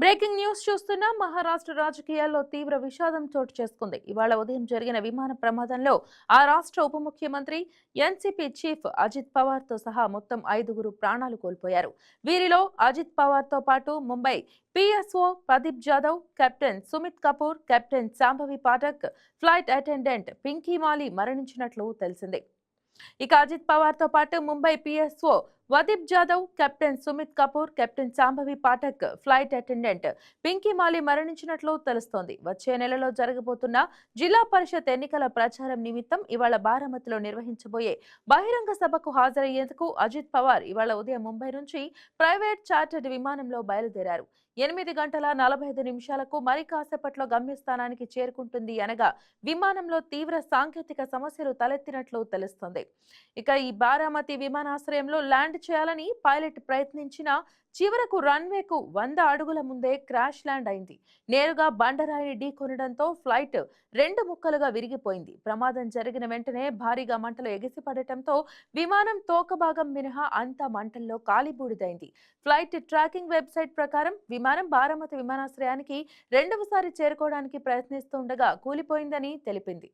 Breaking news చూస్తున్నాం. మహారాష్ట్ర రాజకీయాల్లో తీవ్ర విషాదం చోటు చేసుకుంది. ఇవాళ ఉదయం జరిగిన విమాన ప్రమాదంలో ఆ రాష్ట్ర ఉప ముఖ్యమంత్రి ఎన్సీపీ చీఫ్ అజిత్ పవార్ తో సహా మొత్తం 5గురు ప్రాణాలు కోల్పోయారు. వీరిలో అజిత్ పవార్ తో పాటు Mumbai PSO Pradeep Jadhav, captain Sumit Kapoor, captain Shambhavi Pathak, flight attendant Pinky Mali మరణించినట్లు తెలిసింది. ఇక అజిత్ పవార్ తో పాటు Mumbai PSO Pradeep Jadhav, captain Sumit Kapoor, captain Shambhavi Pathak, flight attendant Pinky Mali మరణించినట్లు తెలుస్తోంది. వచ్చే నెలలో జరగబోతున్న జిల్లా పరిషత్ ఎన్నికల ప్రచారం నిమిత్తం ఇవాళ బారామతిలో నిర్వహించబోయే బహిరంగ సభకు హాజరయ్యేందుకు అజిత్ పవార్ ఇవాళ ఉదయం ముంబై నుంచి ప్రైవేట్ చార్టర్డ్ విమానంలో బయలుదేరారు. 8 గంటల 45 నిమిషాలకు మరి కాసేపట్లో గమ్యస్థానానికి చేరుకుంటుంది అనగా విమానంలో తీవ్ర సాంకేతిక సమస్యలు తలెత్తినట్లు తెలుస్తోంది. ఇక ఈ బారామతి విమానాశ్రయంలో ల్యాండ్ చేయాలని పైలట్ ప్రయత్నించినా చివరకు రన్వేకు 100 అడుగుల ముందే క్రాష్ ల్యాండ్ అయింది. నేరుగా బండరాయిని ఢీకొనడంతో ఫ్లైట్ 2 ముక్కలుగా విరిగిపోయింది. ప్రమాదం జరిగిన వెంటనే భారీగా మంటలు ఎగిసిపడటంతో విమానం తోక భాగం మినహా అంతా మంటల్లో కాలిబూడిదైంది. ఫ్లైట్ ట్రాకింగ్ వెబ్సైట్ ప్రకారం విమానం బారామతి విమానాశ్రయానికి 2వసారి చేరుకోవడానికి ప్రయత్నిస్తుండగా కూలిపోయిందని తెలిపింది.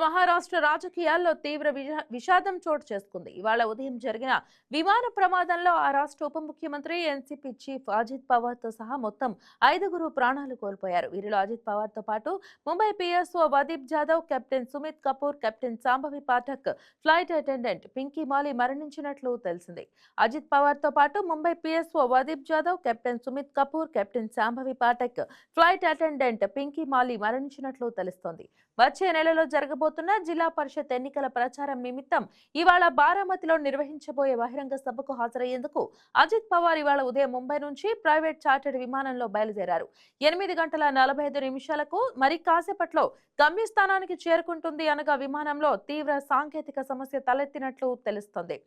మహారాష్ట్ర రాజకీయాల్లో తీవ్ర విషాదం చోటు చేసుకుంది. ఇవాళ ఉదయం జరిగిన విమాన ప్రమాదంలో ఆ రాష్ట్ర ఉప ముఖ్యమంత్రి ఎన్సీపీ చీఫ్ అజిత్ పవార్ తో సహా మొత్తం 5గురు ప్రాణాలు కోల్పోయారు. వీరిలో అజిత్ పవార్ తో పాటు Mumbai PSO Pradeep Jadhav, captain Sumit Kapoor, captain Shambhavi Pathak, flight attendant Pinky Mali మరణించినట్లు తెలిసింది. అజిత్ పవార్ తో పాటు Mumbai PSO Pradeep Jadhav, captain Sumit Kapoor, captain Shambhavi Pathak, flight attendant Pinky Mali మరణించినట్లు తెలుస్తోంది. వచ్చే నెలలో జరగబోతున్న జిల్లా పరిషత్ ఎన్నికల ప్రచారం నిమిత్తం ఇవాళ బారామతిలో నిర్వహించబోయే బహిరంగ సభకు హాజరయ్యేందుకు అజిత్ పవార్ ఇవాళ ఉదయం ముంబై నుంచి ప్రైవేట్ చార్టర్డ్ విమానంలో బయలుదేరారు. 8 గంటల 45 నిమిషాలకు మరి కాసేపట్లో గమ్యస్థానానికి చేరుకుంటుంది అనగా విమానంలో తీవ్ర సాంకేతిక సమస్య తలెత్తినట్లు తెలుస్తోంది.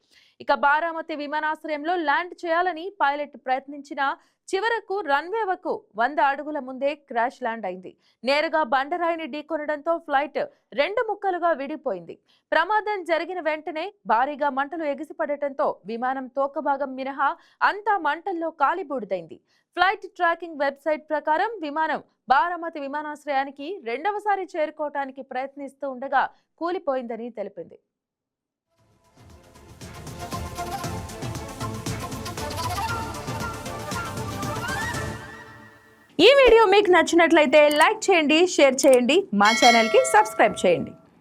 ఇక బారామతి విమానాశ్రయంలో ల్యాండ్ చేయాలని పైలట్ ప్రయత్నించినా చివరకు రన్వేకు 100 అడుగుల ముందే క్రాష్ ల్యాండ్ అయింది. నేరుగా బండరాయిని ఢీకొనడంతో ఫ్లైట్ 2 ముక్కలుగా విడిపోయింది. ప్రమాదం జరిగిన వెంటనే భారీగా మంటలు ఎగిసిపడటంతో విమానం తోక భాగం మినహా అంతా మంటల్లో కాలిబూడిదైంది. ఫ్లైట్ ట్రాకింగ్ వెబ్సైట్ ప్రకారం విమానం బారామతి విమానాశ్రయానికి 2వసారి చేరుకోవడానికి ప్రయత్నిస్తూ ఉండగా కూలిపోయిందని తెలిపింది. ఈ వీడియో మీకు నచ్చినట్లయితే లైక్ చేయండి, షేర్ చేయండి, మా ఛానల్కి సబ్స్క్రైబ్ చేయండి.